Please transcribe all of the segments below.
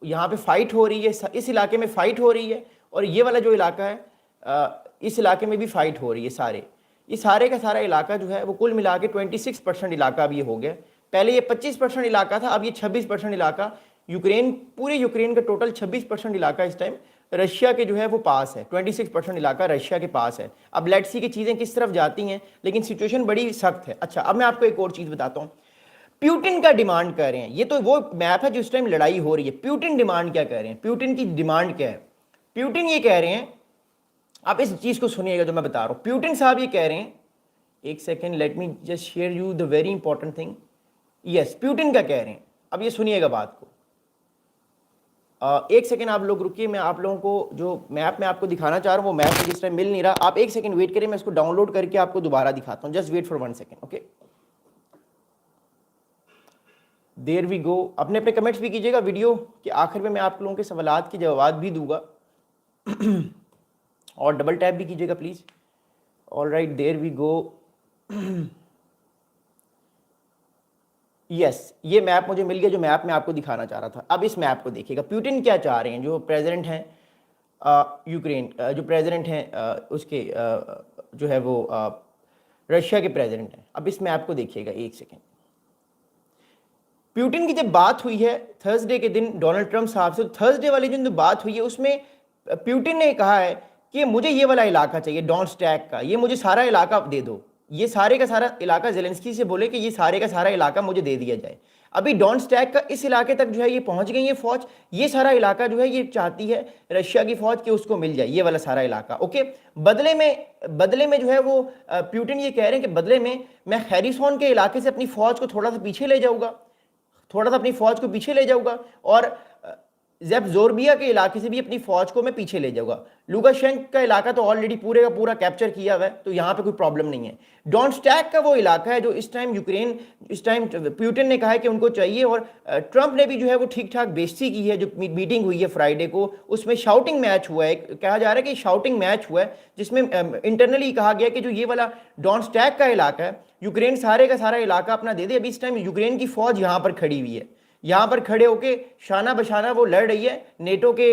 यहाँ पे फाइट हो रही है, इस इलाके में फाइट हो रही है, और ये वाला जो इलाका है इस इलाके में भी फाइट हो रही है। ये सारे का सारा इलाका जो है वो कुल मिला के 26% इलाका अब ये हो गया। पहले ये 25% इलाका था, अब ये 26% इलाका यूक्रेन, पूरे यूक्रेन का टोटल 26% इलाका इस टाइम रशिया के जो है वो पास है। 26% इलाका रशिया के पास है। अब लेट्स सी की चीज़ें किस तरफ जाती हैं, लेकिन सिचुएशन बड़ी सख्त है। अच्छा, अब मैं आपको एक और चीज़ बताता हूँ। प्यूटिन का डिमांड कर रहे हैं, ये तो वो मैप है जो इस टाइम लड़ाई हो रही है। प्यूटिन डिमांड क्या कह रहे हैं, प्यूटिन की डिमांड क्या है? प्यूटिन ये कह रहे हैं, आप इस चीज़ को सुनिएगा जो मैं बता रहा हूँ। प्यूटिन साहब ये कह रहे हैं, एक second, let me just share you the very important thing. Yes, Putin का कह रहे हैं, अब ये सुनिएगा बात को। एक सेकेंड आप लोग रुकिए, मैं आप लोगों को जो मैप में आपको दिखाना चाह रहा हूँ वो मैप जिस टाइम मिल नहीं रहा। आप एक सेकेंड वेट करिए, मैं इसको डाउनलोड करके आपको दोबारा दिखाता हूँ। Just wait for 1 second, okay. There we go. अपने अपने कमेंट्स भी कीजिएगा। वीडियो के आखिर में मैं आप लोगों के सवालात के जवाब भी दूंगा और डबल टैप भी कीजिएगा please. All right, there we go. Yes, ये मैप मुझे मिल गया जो मैप मैं आपको दिखाना चाह रहा था। अब इस मैप को देखिएगा, प्यूटिन क्या चाह रहे हैं, जो प्रेसिडेंट हैं यूक्रेन, जो प्रेसिडेंट हैं उसके जो है वो रशिया के प्रेसिडेंट हैं। अब इस मैप को देखिएगा एक सेकेंड। प्यूटिन की जब बात हुई है थर्सडे के दिन डोनाल्ड ट्रंप साहब से, तो थर्सडे वाले दिन जो बात हुई है उसमें प्यूटिन ने कहा है कि मुझे ये वाला इलाका चाहिए डोनस्टैक का, ये मुझे सारा इलाका दे दो। ये सारे का सारा इलाका जेलेंस्की से बोले कि ये सारे का सारा इलाका मुझे दे दिया जाए। अभी डोनस्टैक का इस इलाके तक जो है ये पहुंच गई है फौज। ये सारा इलाका जो है ये चाहती है रशिया की फौज कि उसको मिल जाए ये वाला सारा इलाका, ओके। बदले में जो है वो प्यूटिन ये कह रहे हैं कि बदले में मैं खैरिसोन के इलाके से अपनी फौज को थोड़ा सा पीछे ले जाऊंगा, थोड़ा सा अपनी फौज को पीछे ले जाऊंगा, और ज़ेप्ज़ोर्बिया के इलाके से भी अपनी फौज को मैं पीछे ले जाऊंगा। लुकाशेंको का इलाका तो ऑलरेडी पूरे का पूरा कैप्चर किया हुआ है, तो यहाँ पे कोई प्रॉब्लम नहीं है। डोनस्टैक का वो इलाका है जो इस टाइम प्यूटिन ने कहा है कि उनको चाहिए, और ट्रंप ने भी जो है वो ठीक ठाक बेइज्जती की है। जो मीटिंग हुई है फ्राइडे को, उसमें शाउटिंग मैच हुआ है, कहा जा रहा है कि शाउटिंग मैच हुआ है, जिसमें इंटरनली कहा गया कि जो ये वाला डोनस्टैक का इलाका है यूक्रेन सारे का सारा इलाका अपना दे दे। अभी इस टाइम यूक्रेन की फौज यहाँ पर खड़ी हुई है, यहाँ पर खड़े होके शाना बशाना वो लड़ रही है नेटो के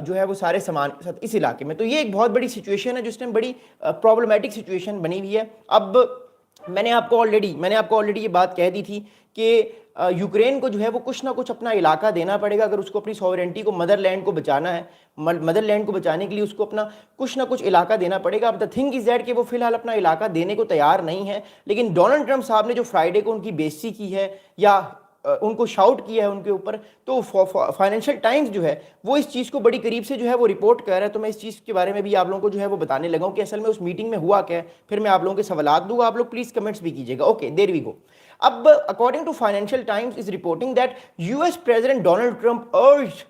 जो है वो सारे सामान के साथ इस इलाके में। तो ये एक बहुत बड़ी सिचुएशन है जिस टाइम बड़ी प्रॉब्लमेटिक सिचुएशन बनी हुई है। अब मैंने आपको ऑलरेडी ये बात कह दी थी कि यूक्रेन को जो है वो कुछ ना कुछ अपना इलाका देना पड़ेगा अगर उसको अपनी सॉवरेंटी को, मदरलैंड को बचाना है। मदरलैंड को बचाने के लिए उसको अपना कुछ ना कुछ इलाका देना पड़ेगा। अब द थिंग इज दैट कि वो फिलहाल अपना इलाका देने को तैयार नहीं है, लेकिन डोनाल्ड ट्रंप साहब ने जो फ्राइडे को उनकी बेइज्जती की है या उनको शाउट किया है उनके ऊपर, तो फाइनेंशियल टाइम्स जो है वो इस चीज़ को बड़ी करीब से जो है वो रिपोर्ट कर रहा है। तो मैं इस चीज़ के बारे में भी आप लोगों को जो है वो बताने लगा हूँ कि असल में उस मीटिंग में हुआ क्या है। फिर मैं आप लोगों के सवालात दूंगा, आप लोग प्लीज़ कमेंट्स भी कीजिएगा, ओके। There we go. अब according to Financial Times is reporting that US president Donald Trump urged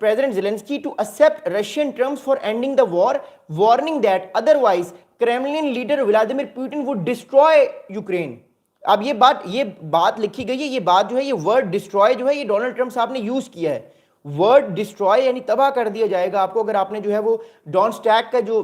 President Zelensky to accept Russian terms for ending the war, warning that otherwise Kremlin leader Vladimir Putin would destroy Ukraine. अब ये बात लिखी गई है, ये बात जो है, ये वर्ड डिस्ट्रॉय जो है ये डोनाल्ड ट्रंप साहब ने यूज किया है। वर्ड डिस्ट्रॉय यानी तबाह कर दिया जाएगा आपको, अगर आपने जो है वो डोनस्टैक का जो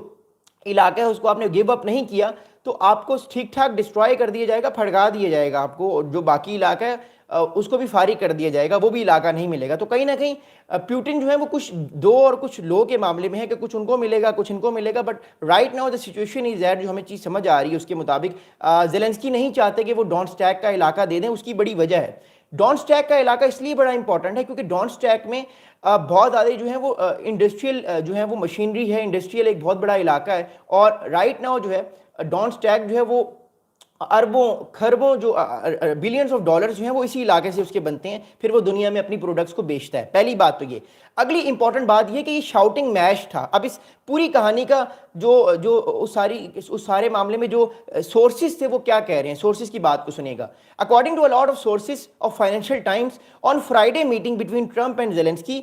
इलाका है उसको आपने गिव अप नहीं किया तो आपको ठीक ठाक डिस्ट्रॉय कर दिया जाएगा, फड़का दिया जाएगा आपको। जो बाकी इलाका है उसको भी फारिग कर दिया जाएगा, वो भी इलाका नहीं मिलेगा। तो कहीं ना कहीं प्यूटिन जो है वो कुछ दो और कुछ लो के मामले में है कि कुछ उनको मिलेगा कुछ इनको मिलेगा। But right now the situation is that, जो हमें चीज़ समझ आ रही है उसके मुताबिक जेलेंस्की नहीं चाहते कि वो डोनस्टैक का इलाका दे दें। उसकी बड़ी वजह है, डोनस्टैक का इलाका इसलिए बड़ा इंपॉर्टेंट है क्योंकि डोनस्टैक में बहुत ज़्यादा जो है वो इंडस्ट्रियल जो है वो मशीनरी है, इंडस्ट्रियल एक बहुत बड़ा इलाका है। और राइट नाउ जो है डोनस्टैक जो है वो अरबों खरबों जो बिलियंस ऑफ डॉलर्स जो हैं वो इसी इलाके से उसके बनते हैं, फिर वो दुनिया में अपनी प्रोडक्ट्स को बेचता है। पहली बात तो ये। अगली इंपॉर्टेंट बात ये कि ये शाउटिंग मैच था। अब इस पूरी कहानी का जो उस सारे मामले में जो सोर्सेज थे वो क्या कह रहे हैं, सोर्सेज की बात को सुनिएगा। According to a lot of sources of Financial Times on Friday meeting between Trump and Zelensky,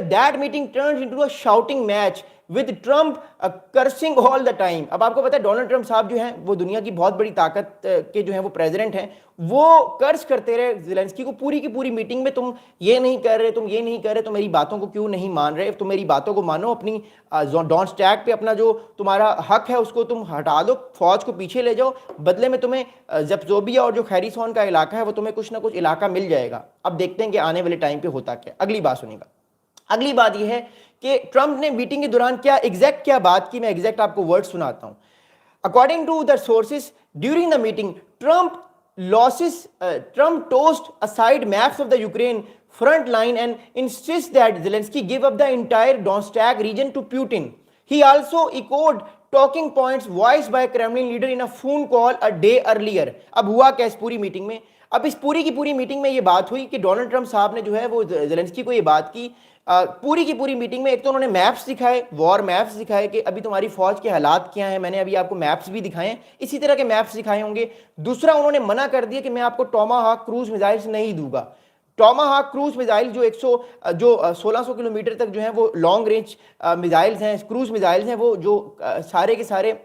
that meeting turned into a shouting match with Trump cursing all the time. अब आपको पता है डोनाल्ड ट्रम्प साहब जो हैं वो दुनिया की बहुत बड़ी ताकत के जो हैं वो प्रेसिडेंट हैं, वो कर्ज करते रहे ज़ेलेंस्की को पूरी की पूरी मीटिंग में, तुम ये नहीं कर रहे, तुम ये नहीं कर रहे, तुम मेरी बातों को क्यों नहीं मान रहे, तुम मेरी बातों को मानो, अपनी डॉन स्टैक पे अपना जो तुम्हारा हक है उसको तुम हटा दो, फौज को पीछे ले जाओ, बदले में तुम्हें जब्जोबिया और जो खैरिसोन का इलाका है वो तुम्हें कुछ ना कुछ इलाका मिल जाएगा। अब देखते हैं कि आने वाले टाइम पे होता क्या। अगली बात सुनिएगा। अगली बात यह है कि ट्रंप ने मीटिंग के दौरान क्या बात की, मैं एग्जैक्ट आपको वर्ड सुनाता हूं। According to the sources during the meeting, Trump tossed aside maps of the Ukraine front line and insists that Zelensky give up the entire Donetsk region to Putin. He also echoed talking points voiced by Kremlin leader in a phone call a day earlier. अब हुआ क्या इस पूरी meeting में? अब इस पूरी की पूरी मीटिंग में ये बात हुई कि डोनाल्ड ट्रंप साहब ने जो है वो जेलेंस्की को ये बात की पूरी की पूरी मीटिंग में। एक तो उन्होंने मैप्स दिखाए, वॉर मैप्स दिखाए कि अभी तुम्हारी फौज के हालात क्या हैं, मैंने अभी आपको मैप्स भी दिखाए हैं, इसी तरह के मैप्स दिखाए होंगे। दूसरा, उन्होंने मना कर दिया कि मैं आपको टॉमाहाक क्रूज मिसाइल्स नहीं दूंगा। टॉमाहाक क्रूज मिसाइल जो 1600 किलोमीटर तक जो है वो लॉन्ग रेंज मिसाइल्स हैं, क्रूज मिसाइल्स हैं, वो जो सारे के सारे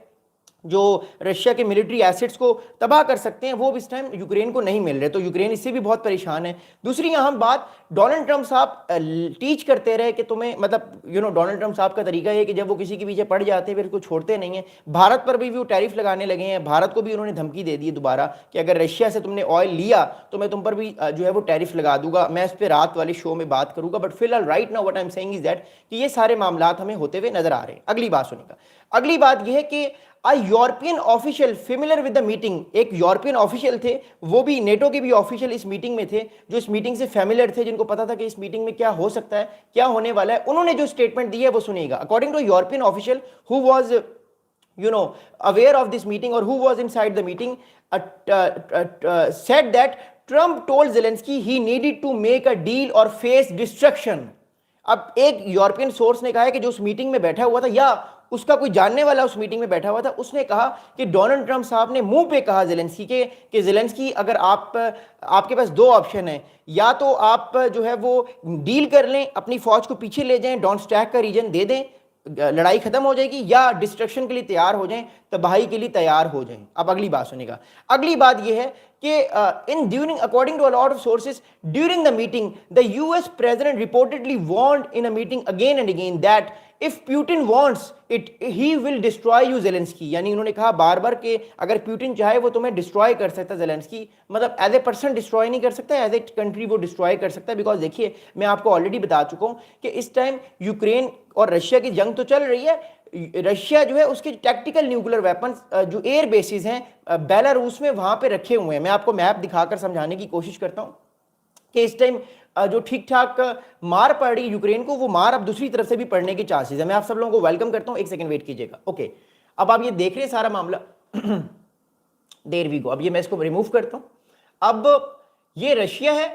जो रशिया के मिलिट्री एसेट्स को तबाह कर सकते हैं, वो इस टाइम यूक्रेन को नहीं मिल रहे, तो यूक्रेन इससे भी बहुत परेशान है। दूसरी अहम बात, डोनाल्ड ट्रंप साहब टीच करते रहे कि तुम्हें मतलब डोनाल्ड ट्रंप साहब का तरीका है कि जब वो किसी के पीछे पड़ जाते हैं फिर उसको छोड़ते नहीं है। भारत पर भी वो टैरिफ लगाने लगे हैं, भारत को भी उन्होंने धमकी दे दी है दोबारा कि अगर रशिया से तुमने ऑयल लिया तो मैं तुम पर भी जो है वो टैरिफ लगा दूंगा। मैं इस पर रात वाले शो में बात करूंगा, बट फिलहाल right now what I am saying is that कि ये सारे मामला हमें होते हुए नजर आ रहे हैं। अगली बात सुनिएगा। अगली बात यह है कि a European official familiar with the meeting, एक यूरोपियन ऑफिशियल थे, वो भी नेटो के भी ऑफिशियल इस मीटिंग में थे, जो इस मीटिंग से फेमिलियर थे, जिनको पता था कि इस मीटिंग में क्या हो सकता है, क्या होने वाला है। उन्होंने जो स्टेटमेंट दी है वो सुनिएगा। According to European official who was aware of this meeting or who was inside the meeting, said that Trump told Zelensky he needed to make a deal or face destruction. अब एक European source ने कहा है कि जो उस meeting में बैठा हुआ था या उसका कोई जानने वाला उस मीटिंग में बैठा हुआ था, उसने कहा कि डोनाल्ड ट्रंप साहब ने मुंह पे कहा जेलेंस्की के कि जेलेंस्की अगर आपके पास दो ऑप्शन है, या तो आप जो है वो डील कर लें, अपनी फौज को पीछे ले जाएं, डोनस्टैक का रीजन दे दें, लड़ाई खत्म हो जाएगी, या डिस्ट्रक्शन के लिए तैयार हो जाएं, तबाही के लिए तैयार हो जाएं। अब अगली बात सुनिएगा। अगली बात यह है कि according to a lot of sources during the meeting, the US president reportedly warned in a meeting again and again that if Putin wants it, he will destroy you Zelensky। यानी उन्होंने कहा बार बार कि अगर प्यूटिन चाहे वो तुम्हें destroy कर सकता है जेलेंस्की, मतलब एज ए पर्सन डिस्ट्रॉय नहीं कर सकता, एज ए कंट्री वो डिस्ट्रॉय कर सकता है। बिकॉज देखिए, मैं आपको ऑलरेडी बता चुका हूं कि इस टाइम यूक्रेन और रशिया की जंग तो चल रही है। रशिया जो है उसके टैक्टिकल न्यूक्लियर वेपन्स जो एयर बेसिस हैं बेलारूस में, वहां पे रखे हुए हैं। मैं आपको मैप दिखाकर समझाने की कोशिश करता हूं कि इस टाइम जो ठीक ठाक मार पड़ रही यूक्रेन को, वो मार अब दूसरी तरफ से भी पड़ने के चांसेस है। मैं आप सब लोगों को वेलकम करता हूं, एक सेकंड वेट कीजिएगा। ओके, अब आप ये देख रहे हैं सारा मामला। There we go. अब ये मैं इसको रिमूव करता हूं। अब ये रशिया है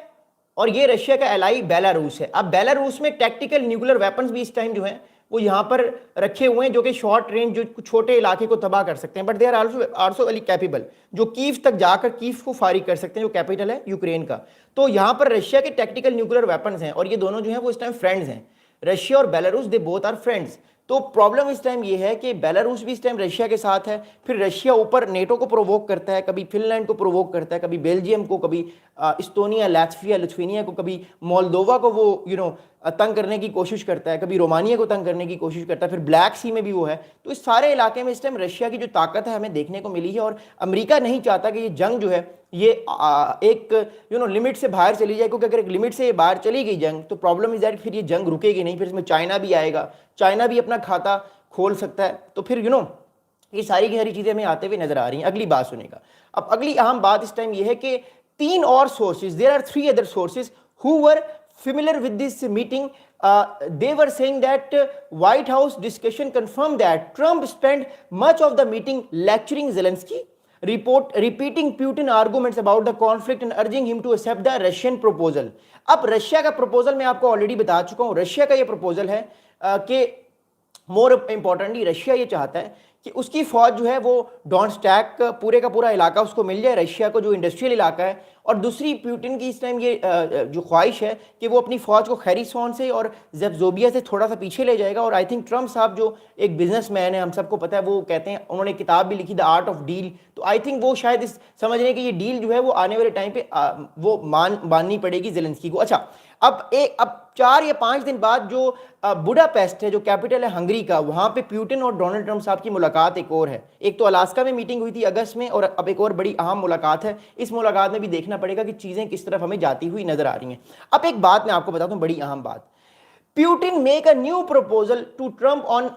और ये रशिया का एलाई बेलारूस है। अब बेलारूस में टैक्टिकल न्यूक्लियर वेपन्स भी इस टाइम जो है वो यहाँ पर रखे हुए हैं, जो कि शॉर्ट रेंज, जो छोटे इलाके को तबाह कर सकते हैं, but they are also capable, जो कीव तक जाकर कीव को फारिग कर सकते हैं, जो कैपिटल है यूक्रेन का। तो यहाँ पर रशिया के टैक्टिकल न्यूक्लियर वेपन्स हैं और ये दोनों जो हैं वो इस टाइम फ्रेंड्स हैं। रशिया और Belarus, they both are friends. तो प्रॉब्लम इस टाइम ये है कि बेलारूस भी इस टाइम रशिया के साथ है, फिर रशिया ऊपर नेटो को प्रोवोक करता है, कभी फिनलैंड को प्रोवोक करता है, कभी बेल्जियम को, कभी इस्टोनिया, लैट्विया, लिथुआनिया को, कभी मोल्दोवा को वो तंग करने की कोशिश करता है, कभी रोमानिया को तंग करने की कोशिश करता है, फिर ब्लैक सी में भी वो है। तो इस सारे इलाके में इस टाइम रशिया की जो ताकत है हमें देखने को मिली है, और अमेरिका नहीं चाहता कि ये जंग जो है ये एक लिमिट से बाहर चली जाए, क्योंकि अगर एक लिमिट से बाहर चली गई जंग तो प्रॉब्लम इज दैट फिर ये जंग रुकेगी नहीं, फिर इसमें चाइना भी आएगा, चाइना भी अपना खाता खोल सकता है। तो फिर ये सारी की सारी चीजें हमें आते हुए नजर आ रही हैं। अगली बात सुनेगा। अब अगली अहम बात इस टाइम ये है कि तीन और sources, there are 3 other sources who were familiar with this meeting. They were saying that White House discussion confirmed that Trump spent much of the meeting lecturing Zelensky, repeating Putin arguments about the conflict and urging him to accept the Russian proposal. अब Russia का proposal मैं आपको already बता चुका हूं। Russia का ये proposal है कि मोर इंपॉर्टेंटली रशिया ये चाहता है कि उसकी फौज जो है वो डोनस्टैक पूरे का पूरा इलाका उसको मिल जाए, रशिया को जो इंडस्ट्रियल इलाका है, और दूसरी प्यूटिन की इस टाइम ये जो ख्वाहिश है कि वो अपनी फ़ौज को खैरिसॉन से और ज़ेब्ज़ोबिया से थोड़ा सा पीछे ले जाएगा। और आई थिंक ट्रम्प साहब जो एक बिजनेसमैन है, हम सबको पता है, वो कहते हैं, उन्होंने किताब भी लिखी द आर्ट ऑफ डील, तो आई थिंक वो शायद इस समझ रहे हैं कि ये डील जो है वो आने वाले टाइम पे वो माननी पड़ेगी ज़ेलेंस्की को। अच्छा, अब 4 या 5 दिन बाद जो बुडापेस्ट है, जो कैपिटल है हंगरी का, वहाँ पे पुतिन और डोनाल्ड ट्रम्प साहब की मुलाकात एक और है। एक तो अलास्का में मीटिंग हुई थी अगस्त में, और अब एक और बड़ी अहम मुलाकात है। इस मुलाकात में भी देखना पड़ेगा कि चीज़ें किस तरफ हमें जाती हुई नजर आ रही हैं। अब एक बात मैं आपको बताता हूँ, बड़ी अहम बात, Putin make a new proposal to Trump on